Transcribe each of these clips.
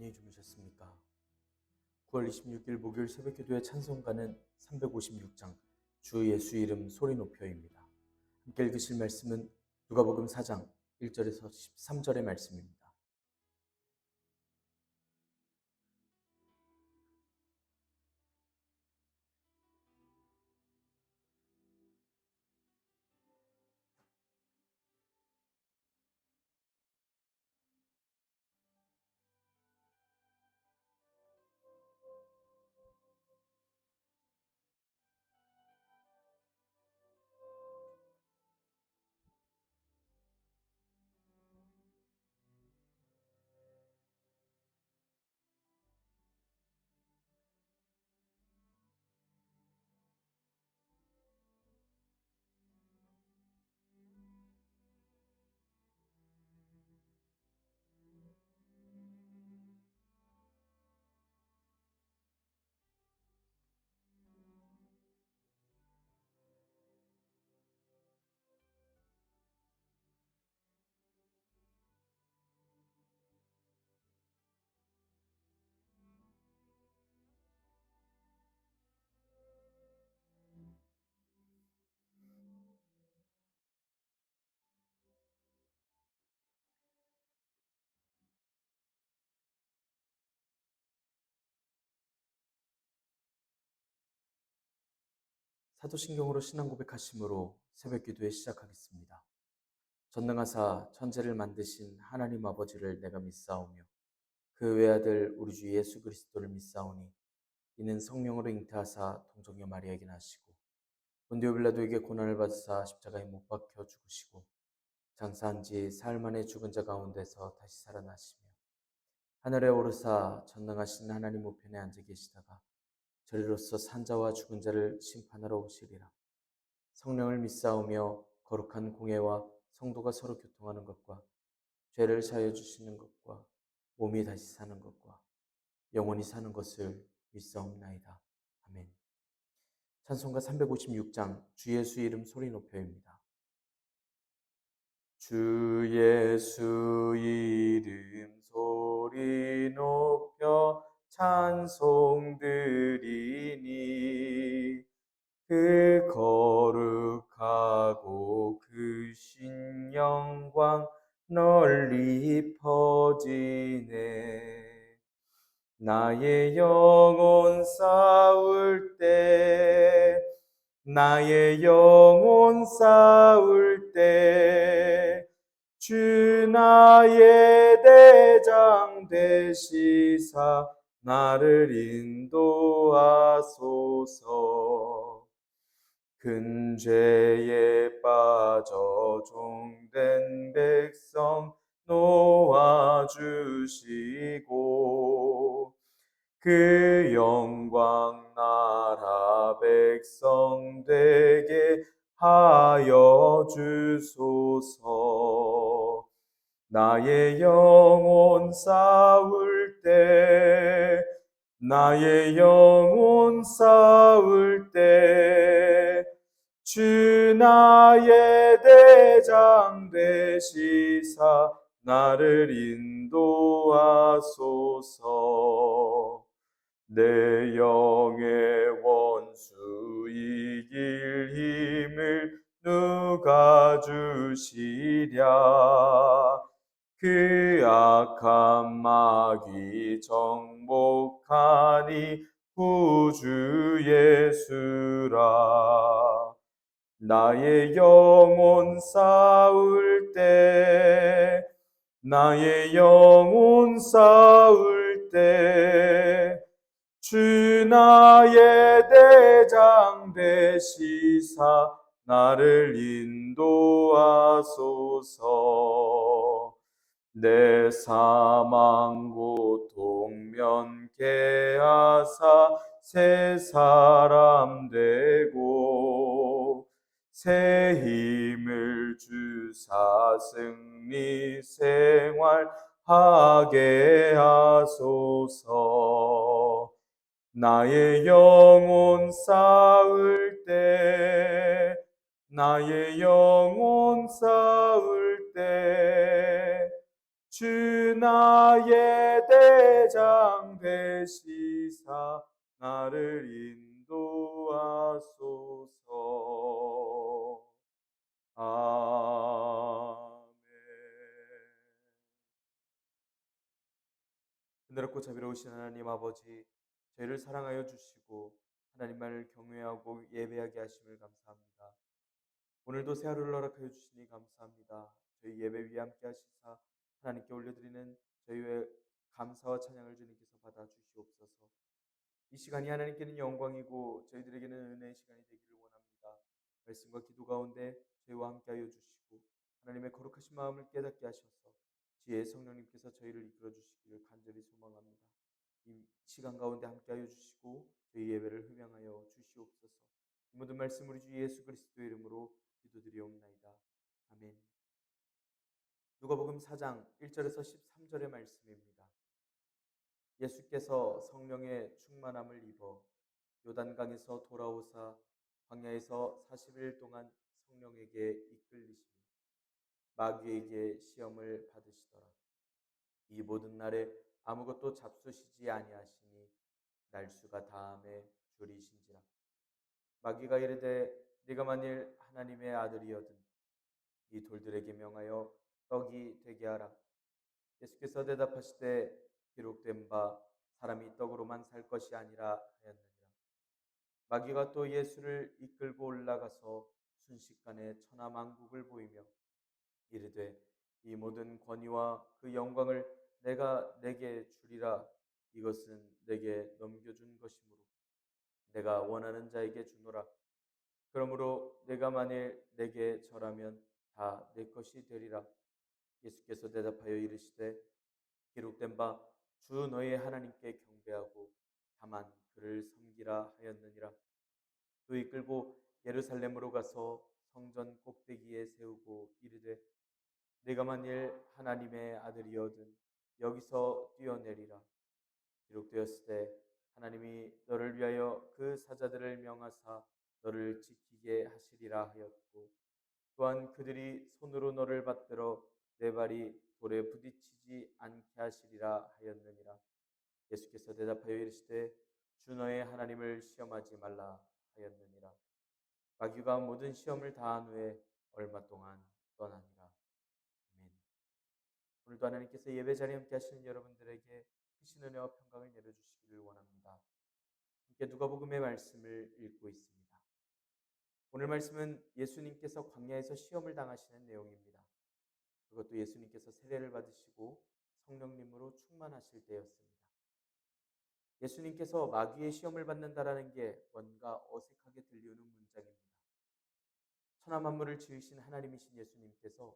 안녕히 주무셨습니까? 9월 26일 목요일 새벽기도의 찬송가는 356장 주 예수 이름 소리 높여입니다. 함께 읽으실 말씀은 누가복음 4장 1절에서 13절의 말씀입니다. 사도신경으로 신앙 고백하심으로 새벽기도에 시작하겠습니다. 전능하사 천지를 만드신 하나님 아버지를 내가 믿사오며 그 외아들 우리 주 예수 그리스도를 믿사오니 이는 성령으로 잉태하사 동정녀 마리아에게 나시고 본디오 빌라도에게 고난을 받으사 십자가에 못 박혀 죽으시고 장사한 지 사흘 만에 죽은 자 가운데서 다시 살아나시며 하늘에 오르사 전능하신 하나님 우편에 앉아 계시다가 저리로서 산자와 죽은 자를 심판하러 오시리라. 성령을 믿사오며 거룩한 공예와 성도가 서로 교통하는 것과 죄를 사하여 주시는 것과 몸이 다시 사는 것과 영원히 사는 것을 믿사옵나이다. 아멘. 찬송가 356장 주 예수 이름 소리 높여입니다. 주 예수 이름 소리 높여 찬송 드리니 그 거룩하고 그 신 영광 널리 퍼지네. 나의 영혼 싸울 때 나의 영혼 싸울 때 주 나의 대장 되시사 나를 인도하소서. 큰 죄에 빠져 종된 백성 놓아주시고 그 영광 나라 백성 되게 하여 주소서. 나의 영혼 싸울 때 나의 영혼 싸울 때 주 나의 대장 되시사 나를 인도하소서. 내 영의 원수 이길 힘을 누가 주시랴. 그 악한 마귀 정복하니 구주 예수라. 나의 영혼 싸울 때 나의 영혼 싸울 때 주 나의 대장 되시사 나를 인도하소서. 내 사망 고통 면케 하사 새 사람 되고 새 힘을 주사 승리 생활하게 하소서. 나의 영혼 싸울 때 나의 영혼 싸울 때 주 나의 대장 되시사 나를 인도하소서. 아멘. 은혜롭고 자비로우신 하나님 아버지, 저희를 사랑하여 주시고 하나님만을 경외하고 예배하게 하심을 감사합니다. 오늘도 새 하루를 허락하여 주시니 감사합니다. 저희 예배 위에 함께 하시사 하나님께 올려드리는 저희의 감사와 찬양을 주님께서 받아 주시옵소서. 이 시간이 하나님께는 영광이고 저희들에게는 은혜의 시간이 되기를 원합니다. 말씀과 기도 가운데 저희와 함께하여 주시고 하나님의 거룩하신 마음을 깨닫게 하셔서 지혜의 성령님께서 저희를 이끌어 주시기를 간절히 소망합니다. 이 시간 가운데 함께하여 주시고 저희 예배를 흠양하여 주시옵소서. 이 모든 말씀 우리 주 예수 그리스도의 이름으로 기도드리옵나이다. 아멘. 누가복음 4장 1절에서 13절의 말씀입니다. 예수께서 성령의 충만함을 입어 요단강에서 돌아오사 광야에서 40일 동안 성령에게 이끌리시며 마귀에게 시험을 받으시더라. 이 모든 날에 아무것도 잡수시지 아니하시니 날수가 다함에 줄이신지라. 마귀가 이르되 네가 만일 하나님의 아들이여든 이 돌들에게 명하여 떡이 되게 하라. 예수께서 대답하시되 기록된 바 사람이 떡으로만 살 것이 아니라 하였느니라. 마귀가 또 예수를 이끌고 올라가서 순식간에 천하만국을 보이며 이르되 이 모든 권위와 그 영광을 내가 내게 주리라. 이것은 내게 넘겨준 것이므로 내가 원하는 자에게 주노라. 그러므로 내가 만일 내게 절하면 다 내 것이 되리라. 예수께서 대답하여 이르시되 기록된 바 주 너의 하나님께 경배하고 다만 그를 섬기라 하였느니라. 또 이끌고 예루살렘으로 가서 성전 꼭대기에 세우고 이르되 네가 만일 하나님의 아들이여든 여기서 뛰어내리라. 기록되었으되 하나님이 너를 위하여 그 사자들을 명하사 너를 지키게 하시리라 하였고 또한 그들이 손으로 너를 받들어 내 발이 돌에 부딪히지 않게 하시리라 하였느니라. 예수께서 대답하여 이르시되 주 너의 하나님을 시험하지 말라 하였느니라. 마귀가 모든 시험을 다한 후에 얼마 동안 떠나니라. 아멘. 오늘도 하나님께서 예배 자리에 함께 하시는 여러분들에게 크신 은혜와 평강을 내려주시기를 원합니다. 함께 누가복음의 말씀을 읽고 있습니다. 오늘 말씀은 예수님께서 광야에서 시험을 당하시는 내용입니다. 그것도 예수님께서 세례를 받으시고 성령님으로 충만하실 때였습니다. 예수님께서 마귀의 시험을 받는다라는 게 뭔가 어색하게 들리는 문장입니다. 천하 만물을 지으신 하나님이신 예수님께서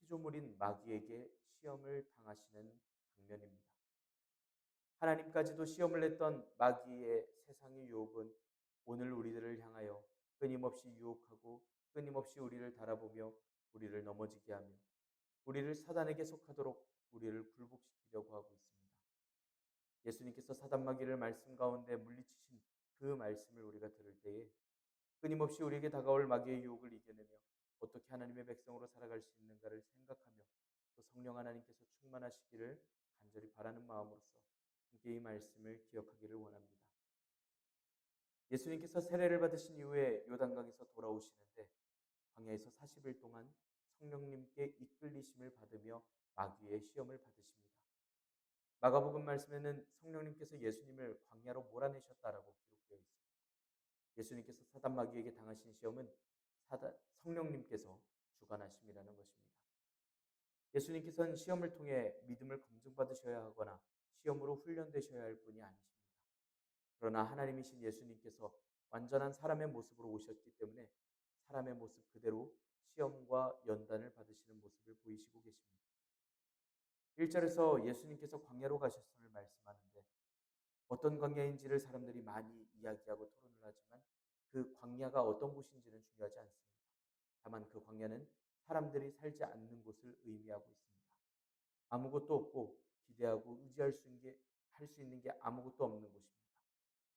피조물인 마귀에게 시험을 당하시는 장면입니다. 하나님까지도 시험을 냈던 마귀의 세상의 유혹은 오늘 우리들을 향하여 끊임없이 유혹하고 끊임없이 우리를 달아보며 우리를 넘어지게 하며 우리를 사단에게 속하도록 우리를 굴복시키려고 하고 있습니다. 예수님께서 사단 마귀를 말씀 가운데 물리치신 그 말씀을 우리가 들을 때에 끊임없이 우리에게 다가올 마귀의 유혹을 이겨내며 어떻게 하나님의 백성으로 살아갈 수 있는가를 생각하며 또 성령 하나님께서 충만하시기를 간절히 바라는 마음으로써 함께 이 말씀을 기억하기를 원합니다. 예수님께서 세례를 받으신 이후에 요단강에서 돌아오시는데 광야에서 40일 동안 성령님께 이끌리심을 받으며 마귀의 시험을 받으십니다. 마가복음 말씀에는 성령님께서 예수님을 광야로 몰아내셨다라고 기록되어 있습니다. 예수님께서 사단 마귀에게 당하신 시험은 성령님께서 주관하심이라는 것입니다. 예수님께서는 시험을 통해 믿음을 검증받으셔야 하거나 시험으로 훈련되셔야 할 분이 아니십니다. 그러나 하나님이신 예수님께서 완전한 사람의 모습으로 오셨기 때문에 사람의 모습 그대로 시험과 연단을 받으시는 모습을 보이시고 계십니다. 1절에서 예수님께서 광야로 가셨음을 말씀하는데 어떤 광야인지를 사람들이 많이 이야기하고 토론을 하지만 그 광야가 어떤 곳인지는 중요하지 않습니다. 다만 그 광야는 사람들이 살지 않는 곳을 의미하고 있습니다. 아무것도 없고 기대하고 의지할 할 수 있는 게 아무것도 없는 곳입니다.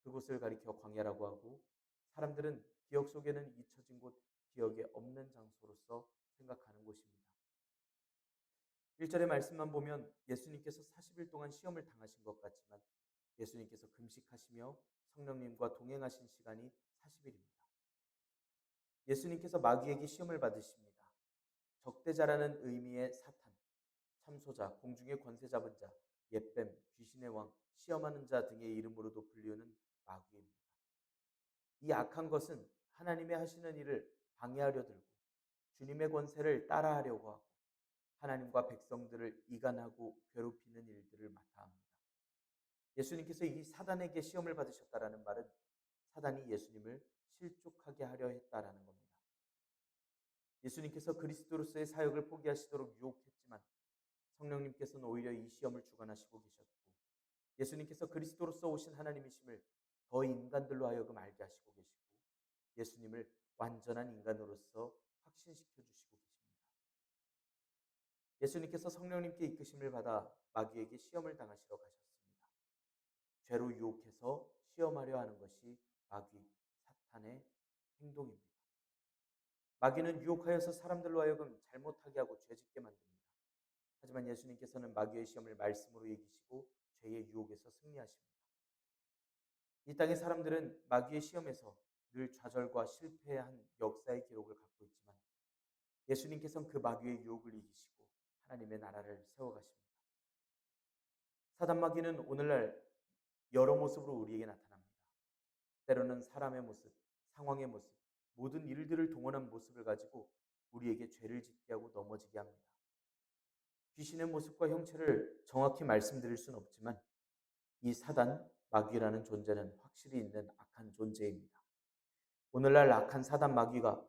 그곳을 가리켜 광야라고 하고 사람들은 기억 속에는 잊혀진 곳, 기억에 없는 장소로서 생각하는 곳입니다. 1절의 말씀만 보면 예수님께서 40일 동안 시험을 당하신 것 같지만 예수님께서 금식하시며 성령님과 동행하신 시간이 40일입니다. 예수님께서 마귀에게 시험을 받으십니다. 적대자라는 의미의 사탄, 참소자, 공중의 권세 잡은 자, 옛뱀, 귀신의 왕, 시험하는 자 등의 이름으로도 불리우는 마귀입니다. 이 악한 것은 하나님의 하시는 일을 방해하려 들고 주님의 권세를 따라하려고 하고 하나님과 백성들을 이간하고 괴롭히는 일들을 맡아 합니다. 예수님께서 이 사단에게 시험을 받으셨다라는 말은 사단이 예수님을 실족하게 하려 했다라는 겁니다. 예수님께서 그리스도로서의 사역을 포기하시도록 유혹했지만 성령님께서는 오히려 이 시험을 주관하시고 계셨고 예수님께서 그리스도로서 오신 하나님이심을 더 인간들로 하여금 알게 하시고 계시고 예수님을 완전한 인간으로서 확신시켜 주시고 계십니다. 예수님께서 성령님께 이끄심을 받아 마귀에게 시험을 당하시러 가셨습니다. 죄로 유혹해서 시험하려 하는 것이 마귀, 사탄의 행동입니다. 마귀는 유혹하여서 사람들로 하여금 잘못하게 하고 죄짓게 만듭니다. 하지만 예수님께서는 마귀의 시험을 말씀으로 이기시고 죄의 유혹에서 승리하십니다. 이 땅의 사람들은 마귀의 시험에서 늘 좌절과 실패한 역사의 기록을 갖고 있지만 예수님께서는 그 마귀의 유혹을 이기시고 하나님의 나라를 세워가십니다. 사단 마귀는 오늘날 여러 모습으로 우리에게 나타납니다. 때로는 사람의 모습, 상황의 모습, 모든 일들을 동원한 모습을 가지고 우리에게 죄를 짓게 하고 넘어지게 합니다. 귀신의 모습과 형체를 정확히 말씀드릴 수는 없지만 이 사단, 마귀라는 존재는 확실히 있는 악한 존재입니다. 오늘날 악한 사단 마귀가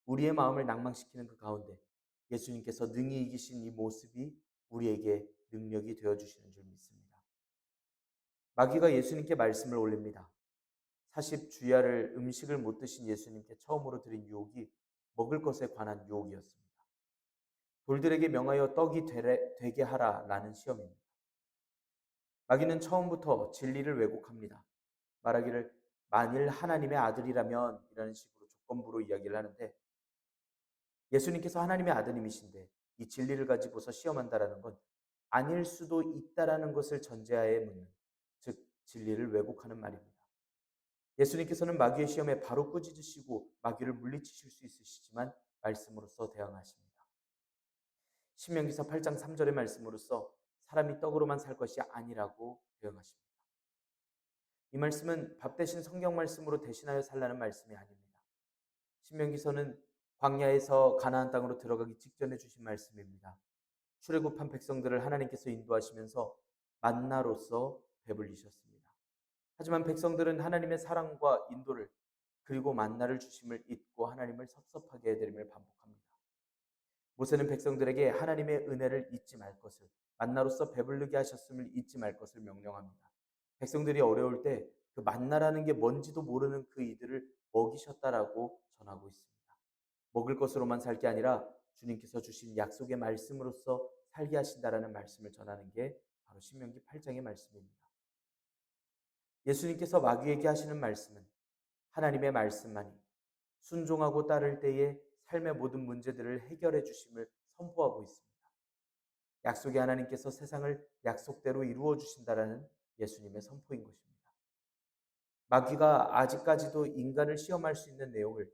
우리의 마음을 낭망시키는 그 가운데 예수님께서 능히 이기신 이 모습이 우리에게 능력이 되어주시는 줄 믿습니다. 마귀가 예수님께 말씀을 올립니다. 40주야를 음식을 못 드신 예수님께 처음으로 드린 유혹이 먹을 것에 관한 유혹이었습니다. 돌들에게 명하여 떡이 되게 하라라는 시험입니다. 마귀는 처음부터 진리를 왜곡합니다. 말하기를 만일 하나님의 아들이라면 이라는 식으로 조건부로 이야기를 하는데 예수님께서 하나님의 아드님이신데 이 진리를 가지고서 시험한다라는 건 아닐 수도 있다라는 것을 전제하에 묻는, 즉 진리를 왜곡하는 말입니다. 예수님께서는 마귀의 시험에 바로 꾸짖으시고 마귀를 물리치실 수 있으시지만 말씀으로써 대항하십니다. 신명기서 8장 3절의 말씀으로써 사람이 떡으로만 살 것이 아니라고 대응하십니다. 이 말씀은 밥 대신 성경 말씀으로 대신하여 살라는 말씀이 아닙니다. 신명기서는 광야에서 가나안 땅으로 들어가기 직전에 주신 말씀입니다. 출애굽한 백성들을 하나님께서 인도하시면서 만나로서 배불리셨습니다. 하지만 백성들은 하나님의 사랑과 인도를 그리고 만나를 주심을 잊고 하나님을 섭섭하게 해드림을 반복합니다. 모세는 백성들에게 하나님의 은혜를 잊지 말 것을, 만나로서 배부르게 하셨음을 잊지 말 것을 명령합니다. 백성들이 어려울 때 그 만나라는 게 뭔지도 모르는 그 이들을 먹이셨다라고 전하고 있습니다. 먹을 것으로만 살 게 아니라 주님께서 주신 약속의 말씀으로써 살게 하신다라는 말씀을 전하는 게 바로 신명기 8장의 말씀입니다. 예수님께서 마귀에게 하시는 말씀은 하나님의 말씀만이 순종하고 따를 때에 삶의 모든 문제들을 해결해 주심을 선포하고 있습니다. 약속의 하나님께서 세상을 약속대로 이루어 주신다라는 예수님의 선포인 것입니다. 마귀가 아직까지도 인간을 시험할 수 있는 내용을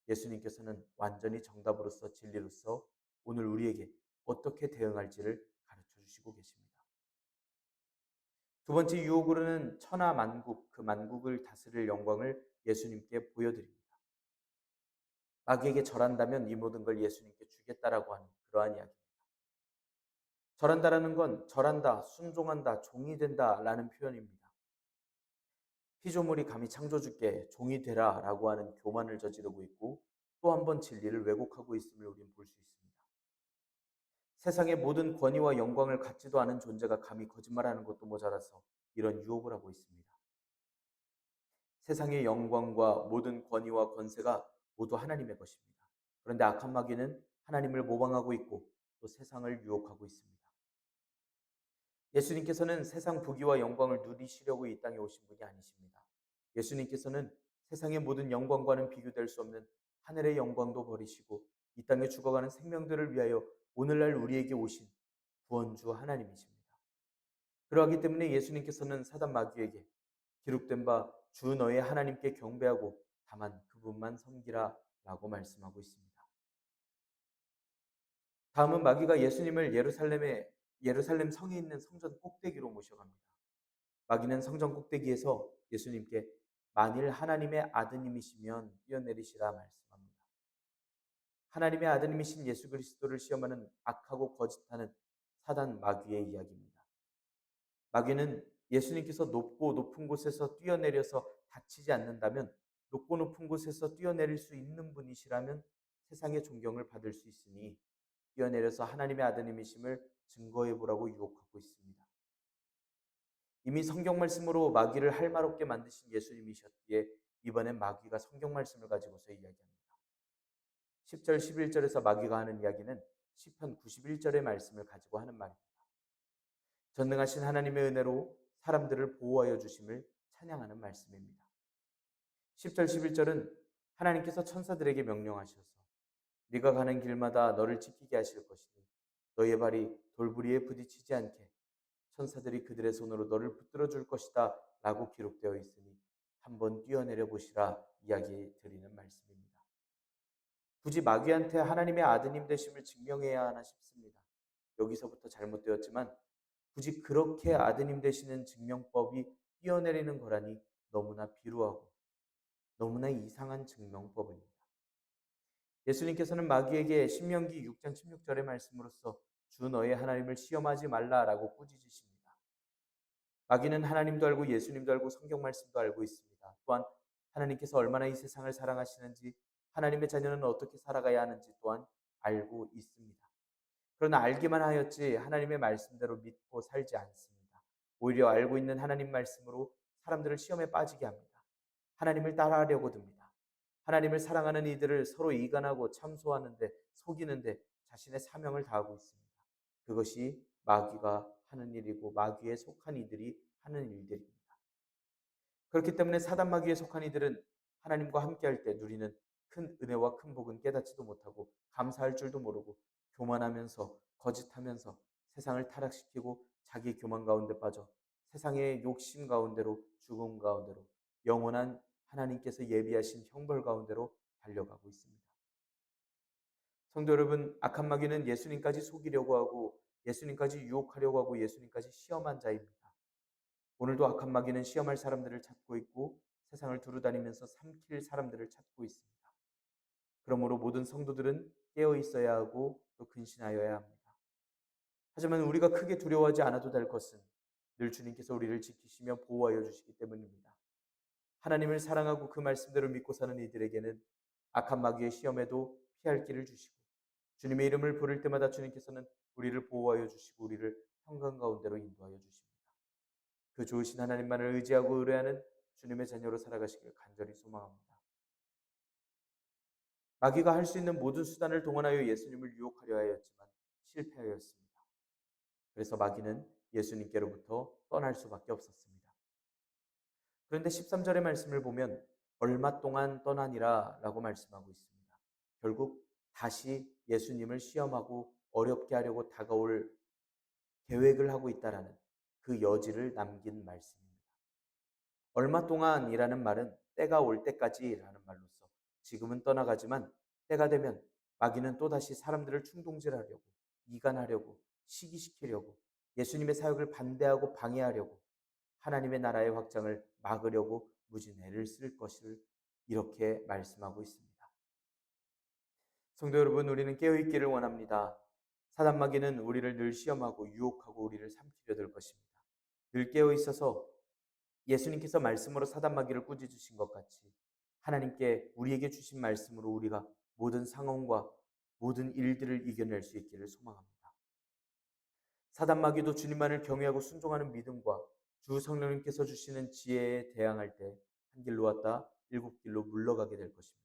예수님께서는 완전히 정답으로서 진리로서 오늘 우리에게 어떻게 대응할지를 가르쳐 주시고 계십니다. 두 번째 유혹으로는 천하 만국, 그 만국을 다스릴 영광을 예수님께 보여드립니다. 마귀에게 절한다면 이 모든 걸 예수님께 주겠다라고 하는 그러한 이야기입니다. 절한다라는 건 절한다, 순종한다, 종이 된다라는 표현입니다. 피조물이 감히 창조주께 종이 되라라고 하는 교만을 저지르고 있고 또 한 번 진리를 왜곡하고 있음을 우리는 볼 수 있습니다. 세상의 모든 권위와 영광을 갖지도 않은 존재가 감히 거짓말하는 것도 모자라서 이런 유혹을 하고 있습니다. 세상의 영광과 모든 권위와 권세가 모두 하나님의 것입니다. 그런데 악한 마귀는 하나님을 모방하고 있고 또 세상을 유혹하고 있습니다. 예수님께서는 세상 부귀와 영광을 누리시려고 이 땅에 오신 분이 아니십니다. 예수님께서는 세상의 모든 영광과는 비교될 수 없는 하늘의 영광도 버리시고 이 땅에 죽어가는 생명들을 위하여 오늘날 우리에게 오신 구원주 하나님이십니다. 그러하기 때문에 예수님께서는 사단 마귀에게 기록된 바 주 너의 하나님께 경배하고 다만 그분만 섬기라 라고 말씀하고 있습니다. 다음은 마귀가 예수님을 예루살렘 성에 있는 성전 꼭대기로 모셔갑니다. 마귀는 성전 꼭대기에서 예수님께 만일 하나님의 아드님이시면 뛰어내리시라 말씀합니다. 하나님의 아드님이신 예수 그리스도를 시험하는 악하고 거짓하는 사단 마귀의 이야기입니다. 마귀는 예수님께서 높고 높은 곳에서 뛰어내려서 다치지 않는다면, 높고 높은 곳에서 뛰어내릴 수 있는 분이시라면 세상의 존경을 받을 수 있으니 뛰어내려서 하나님의 아드님이심을 증거해 보라고 유혹하고 있습니다. 이미 성경 말씀으로 마귀를 할 말 없게 만드신 예수님이셨기에 이번엔 마귀가 성경 말씀을 가지고서 이야기합니다. 10절 11절에서 마귀가 하는 이야기는 시편 91절의 말씀을 가지고 하는 말입니다. 전능하신 하나님의 은혜로 사람들을 보호하여 주심을 찬양하는 말씀입니다. 10절 11절은 하나님께서 천사들에게 명령하셔서 네가 가는 길마다 너를 지키게 하실 것이니 너의 발이 돌부리에 부딪히지 않게 천사들이 그들의 손으로 너를 붙들어 줄 것이다 라고 기록되어 있으니 한번 뛰어내려 보시라 이야기 드리는 말씀입니다. 굳이 마귀한테 하나님의 아드님 되심을 증명해야 하나 싶습니다. 여기서부터 잘못되었지만 굳이 그렇게 아드님 되시는 증명법이 뛰어내리는 거라니 너무나 비루하고 너무나 이상한 증명법입니다. 예수님께서는 마귀에게 신명기 6장 16절의 말씀으로써 주 너의 하나님을 시험하지 말라라고 꾸짖으십니다. 마귀는 하나님도 알고 예수님도 알고 성경 말씀도 알고 있습니다. 또한 하나님께서 얼마나 이 세상을 사랑하시는지, 하나님의 자녀는 어떻게 살아가야 하는지 또한 알고 있습니다. 그러나 알기만 하였지 하나님의 말씀대로 믿고 살지 않습니다. 오히려 알고 있는 하나님 말씀으로 사람들을 시험에 빠지게 합니다. 하나님을 따라하려고 듭니다. 하나님을 사랑하는 이들을 서로 이간하고 참소하는데, 속이는데 자신의 사명을 다하고 있습니다. 그것이 마귀가 하는 일이고 마귀에 속한 이들이 하는 일들입니다. 그렇기 때문에 사단 마귀에 속한 이들은 하나님과 함께할 때 누리는 큰 은혜와 큰 복은 깨닫지도 못하고 감사할 줄도 모르고 교만하면서 거짓하면서 세상을 타락시키고 자기 교만 가운데 빠져 세상의 욕심 가운데로, 죽음 가운데로, 영원한 하나님께서 예비하신 형벌 가운데로 달려가고 있습니다. 성도 여러분, 악한 마귀는 예수님까지 속이려고 하고 예수님까지 유혹하려고 하고 예수님까지 시험한 자입니다. 오늘도 악한 마귀는 시험할 사람들을 찾고 있고 세상을 두루다니면서 삼킬 사람들을 찾고 있습니다. 그러므로 모든 성도들은 깨어 있어야 하고 또 근신하여야 합니다. 하지만 우리가 크게 두려워하지 않아도 될 것은 늘 주님께서 우리를 지키시며 보호하여 주시기 때문입니다. 하나님을 사랑하고 그 말씀대로 믿고 사는 이들에게는 악한 마귀의 시험에도 피할 길을 주시고 주님의 이름을 부를 때마다 주님께서는 우리를 보호하여 주시고 우리를 평강 가운데로 인도하여 주십니다. 그 좋으신 하나님만을 의지하고 의뢰하는 주님의 자녀로 살아가시길 간절히 소망합니다. 마귀가 할 수 있는 모든 수단을 동원하여 예수님을 유혹하려 하였지만 실패하였습니다. 그래서 마귀는 예수님께로부터 떠날 수밖에 없었습니다. 그런데 13절의 말씀을 보면 얼마 동안 떠나니라 라고 말씀하고 있습니다. 결국 다시 예수님을 시험하고 어렵게 하려고 다가올 계획을 하고 있다라는 그 여지를 남긴 말씀입니다. 얼마 동안이라는 말은 때가 올 때까지라는 말로서 지금은 떠나가지만 때가 되면 마귀는 또다시 사람들을 충동질하려고, 이간하려고, 시기시키려고, 예수님의 사역을 반대하고 방해하려고, 하나님의 나라의 확장을 막으려고 무진 애를 쓸 것을 이렇게 말씀하고 있습니다. 성도 여러분, 우리는 깨어있기를 원합니다. 사단 마귀는 우리를 늘 시험하고 유혹하고 우리를 삼키려 들 것입니다. 늘 깨어있어서 예수님께서 말씀으로 사단 마귀를 꾸짖으신 것 같이 하나님께 우리에게 주신 말씀으로 우리가 모든 상황과 모든 일들을 이겨낼 수 있기를 소망합니다. 사단 마귀도 주님만을 경외하고 순종하는 믿음과 주 성령님께서 주시는 지혜에 대항할 때 한 길로 왔다 일곱 길로 물러가게 될 것입니다.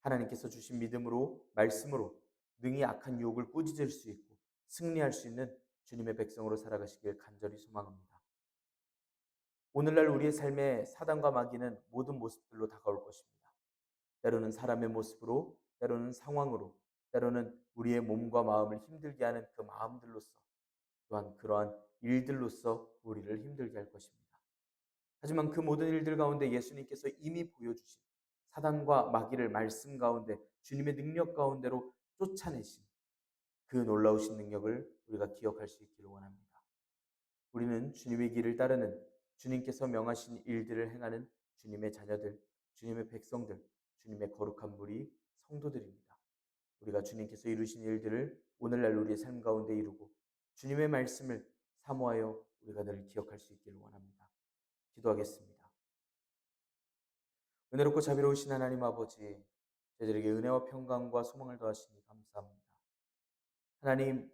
하나님께서 주신 믿음으로, 말씀으로 능히 악한 유혹을 꾸짖을 수 있고 승리할 수 있는 주님의 백성으로 살아가시길 간절히 소망합니다. 오늘날 우리의 삶에 사단과 마귀는 모든 모습들로 다가올 것입니다. 때로는 사람의 모습으로, 때로는 상황으로, 때로는 우리의 몸과 마음을 힘들게 하는 그 마음들로서 또한 그러한 일들로서 우리를 힘들게 할 것입니다. 하지만 그 모든 일들 가운데 예수님께서 이미 보여주신 사단과 마귀를 말씀 가운데 주님의 능력 가운데로 쫓아내신 그 놀라우신 능력을 우리가 기억할 수 있기를 원합니다. 우리는 주님의 길을 따르는 주님께서 명하신 일들을 행하는 주님의 자녀들, 주님의 백성들, 주님의 거룩한 무리, 성도들입니다. 우리가 주님께서 이루신 일들을 오늘날 우리의 삶 가운데 이루고 주님의 말씀을 사모하여 우리가 늘 기억할 수 있기를 원합니다. 기도하겠습니다. 은혜롭고 자비로우신 하나님 아버지, 저희들에게 은혜와 평강과 소망을 더하시니 감사합니다. 하나님,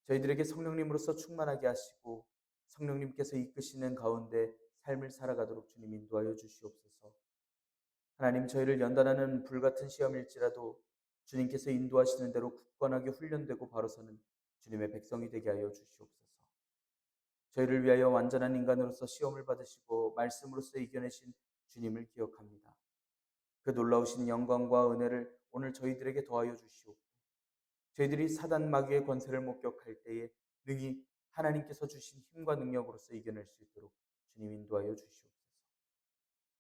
저희들에게 성령님으로서 충만하게 하시고 성령님께서 이끄시는 가운데 삶을 살아가도록 주님 인도하여 주시옵소서. 하나님, 저희를 연단하는 불같은 시험일지라도 주님께서 인도하시는 대로 굳건하게 훈련되고 바로 서는 주님의 백성이 되게 하여 주시옵소서. 저희를 위하여 완전한 인간으로서 시험을 받으시고 말씀으로서 이겨내신 주님을 기억합니다. 그 놀라우신 영광과 은혜를 오늘 저희들에게 더하여 주시옵고 저희들이 사단 마귀의 권세를 목격할 때에 능히 하나님께서 주신 힘과 능력으로서 이겨낼 수 있도록 주님 인도하여 주시옵소서.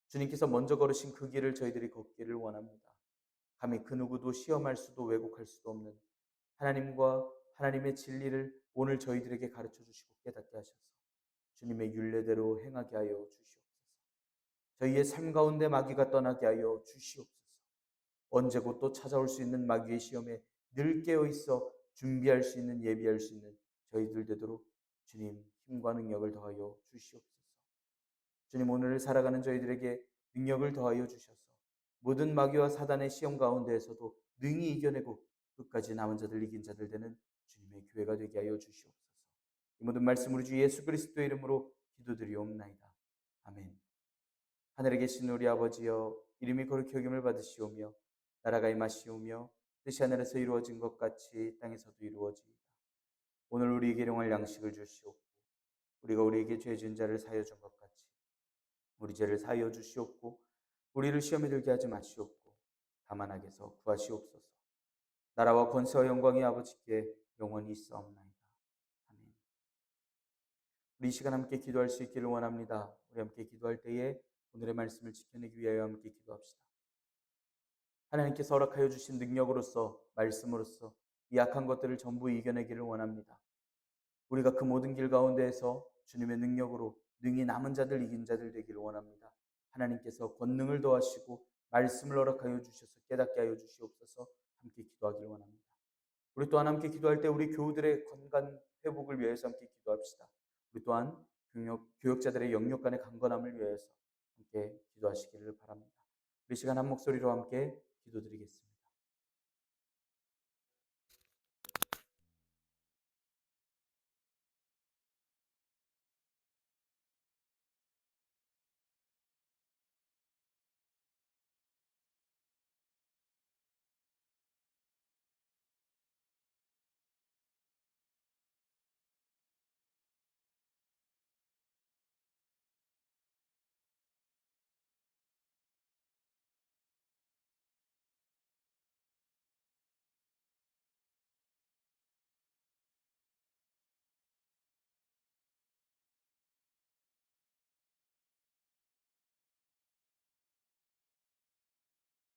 주님께서 먼저 걸으신 그 길을 저희들이 걷기를 원합니다. 감히 그 누구도 시험할 수도 왜곡할 수도 없는 하나님과 하나님의 진리를 오늘 저희들에게 가르쳐 주시고 깨닫게 하셔서 주님의 율례대로 행하게 하여 주시옵소서. 저희의 삶 가운데 마귀가 떠나게 하여 주시옵소서. 언제고 또 찾아올 수 있는 마귀의 시험에 늘 깨어 있어 준비할 수 있는 예비할 수 있는 저희들 되도록 주님 힘과 능력을 더하여 주시옵소서. 주님 오늘을 살아가는 저희들에게 능력을 더하여 주셔서 모든 마귀와 사단의 시험 가운데에서도 능히 이겨내고 끝까지 남은 자들 이긴 자들 되는 주님의 교회가 되게 하여 주시옵소서. 이 모든 말씀 우리 주 예수 그리스도의 이름으로 기도드리옵나이다. 아멘. 하늘에 계신 우리 아버지여, 이름이 거룩히 여김을 받으시오며 나라가 임하시오며 뜻이 하늘에서 이루어진 것 같이 땅에서도 이루어지이다. 오늘 우리에게 일용할 양식을 주시옵고 우리가 우리에게 죄 지은 자를 사하여 준 것 같이 우리 죄를 사하여 주시옵고 우리를 시험에 들게 하지 마시옵고 다만 악에서 구하시옵소서. 나라와 권세와 영광이 아버지께 영원히 있사옵나이다. 아멘. 우리 이 시간 함께 기도할 수 있기를 원합니다. 우리 함께 기도할 때에 오늘의 말씀을 지켜내기 위하여 함께 기도합시다. 하나님께서 허락하여 주신 능력으로서 말씀으로서 이 약한 것들을 전부 이겨내기를 원합니다. 우리가 그 모든 길 가운데에서 주님의 능력으로 능히 남은 자들 이긴 자들 되기를 원합니다. 하나님께서 권능을 더하시고 말씀을 허락하여 주셔서 깨닫게 하여 주시옵소서. 함께 기도하기를 원합니다. 우리 또한 함께 기도할 때 우리 교우들의 건강 회복을 위해서 함께 기도합시다. 우리 또한 교역자들의 영역 간의 강건함을 위해서 함께 기도하시기를 바랍니다. 우리 시간 한 목소리로 함께 기도드리겠습니다.